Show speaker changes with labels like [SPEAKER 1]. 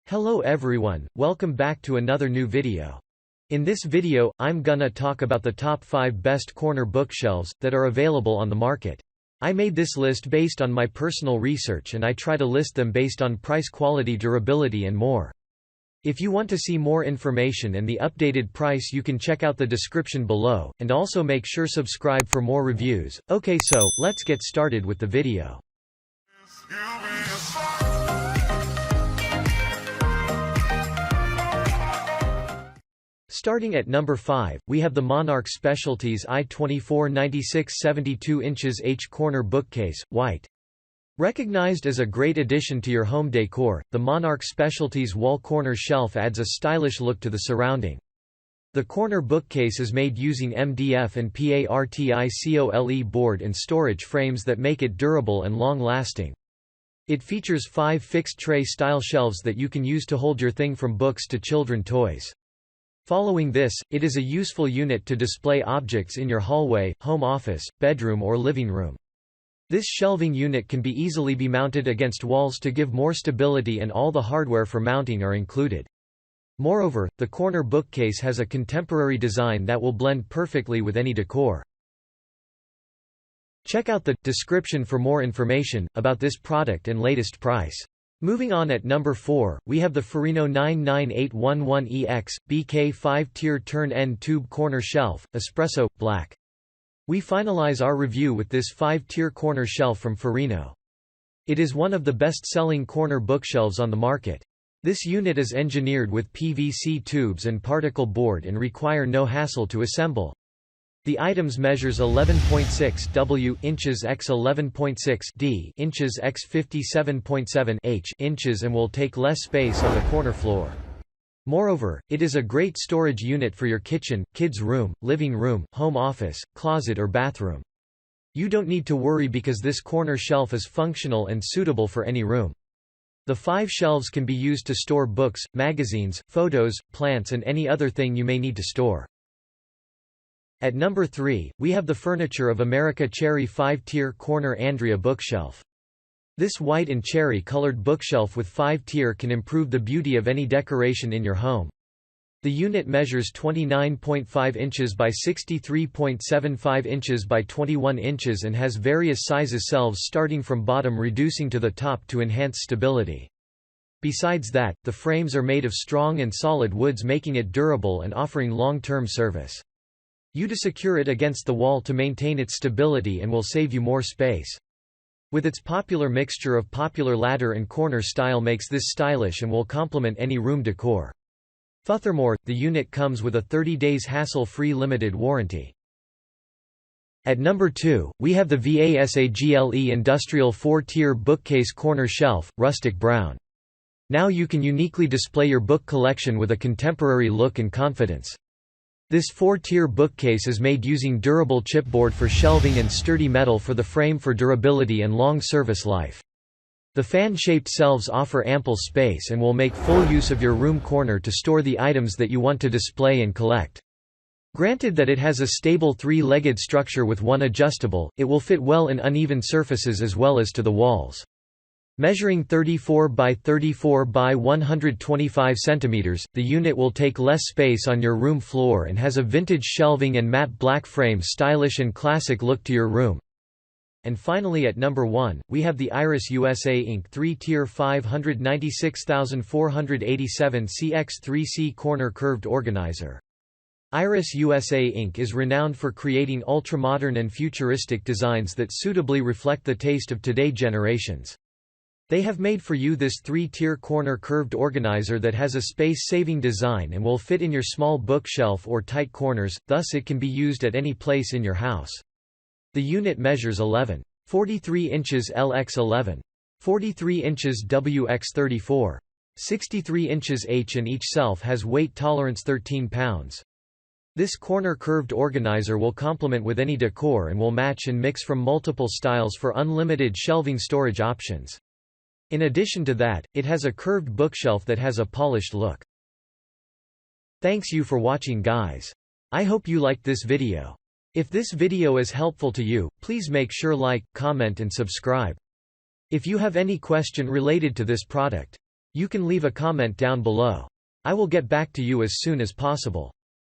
[SPEAKER 1] Hello everyone, welcome back to another new video. In this video, I'm gonna talk about the top 5 best corner bookshelves that are available on the market. I made this list based on my personal research and I try to list them based on price, quality, durability and more. If you want to see more information and the updated price, you can check out the description below, and also make sure subscribe for more reviews. Okay, so let's get started with the video. Starting at number 5, we have the Monarch Specialties I-24 96 72 inches H corner bookcase, white. Recognized as a great addition to your home decor, the Monarch Specialties wall corner shelf adds a stylish look to the surrounding. The corner bookcase is made using MDF and PARTICOLE board and storage frames that make it durable and long-lasting. It features 5 fixed tray-style shelves that you can use to hold your thing from books to children toys. Following this, it is a useful unit to display objects in your hallway, home office, bedroom or living room. This shelving unit can easily be mounted against walls to give more stability, and all the hardware for mounting are included. Moreover, the corner bookcase has a contemporary design that will blend perfectly with any decor. Check out the description for more information about this product and latest price. Moving on, at number 4, we have the Farino 99811EX, BK 5-tier turn-end tube corner shelf, Espresso, black. We finalize our review with this 5-tier corner shelf from Farino. It is one of the best-selling corner bookshelves on the market. This unit is engineered with PVC tubes and particle board and require no hassle to assemble. The items measures 11.6 w inches x 11.6 d inches x 57.7 h inches and will take less space on the corner floor. Moreover, it is a great storage unit for your kitchen, kids' room, living room, home office, closet or bathroom. You don't need to worry because this corner shelf is functional and suitable for any room. The 5 shelves can be used to store books, magazines, photos, plants and any other thing you may need to store. At number 3, we have the Furniture of America Cherry 5-tier corner Andrea bookshelf. This white and cherry-colored bookshelf with 5-tier can improve the beauty of any decoration in your home. The unit measures 29.5 inches by 63.75 inches by 21 inches and has various sizes shelves starting from bottom reducing to the top to enhance stability. Besides that, the frames are made of strong and solid woods, making it durable and offering long-term service. You to secure it against the wall to maintain its stability and will save you more space. With its popular mixture of popular ladder and corner style makes this stylish and will complement any room decor. Furthermore, the unit comes with a 30 days hassle-free limited warranty. At number 2, we have the VASAGLE Industrial 4-tier bookcase corner shelf, rustic brown. Now you can uniquely display your book collection with a contemporary look and confidence. This 4-tier bookcase is made using durable chipboard for shelving and sturdy metal for the frame for durability and long service life. The fan-shaped shelves offer ample space and will make full use of your room corner to store the items that you want to display and collect. Granted that it has a stable 3-legged structure with one adjustable, it will fit well in uneven surfaces as well as to the walls. Measuring 34 by 34 by 125 cm, the unit will take less space on your room floor and has a vintage shelving and matte black frame, stylish and classic look to your room. And finally, at number 1, we have the Iris USA Inc. 3-tier 596487 CX3C corner curved organizer. Iris USA Inc. is renowned for creating ultra-modern and futuristic designs that suitably reflect the taste of today's generations. They have made for you this 3-tier corner curved organizer that has a space-saving design and will fit in your small bookshelf or tight corners, thus it can be used at any place in your house. The unit measures 11.43 inches LX 11.43 inches WX 34.63 inches H and each shelf has weight tolerance 13 pounds. This corner curved organizer will complement with any decor and will match and mix from multiple styles for unlimited shelving storage options. In addition to that, it has a curved bookshelf that has a polished look. Thanks you for watching, guys. I hope you liked this video. If this video is helpful to you, please make sure like, comment and subscribe. If you have any question related to this product, You can leave a comment down below. I will get back to you as soon as possible.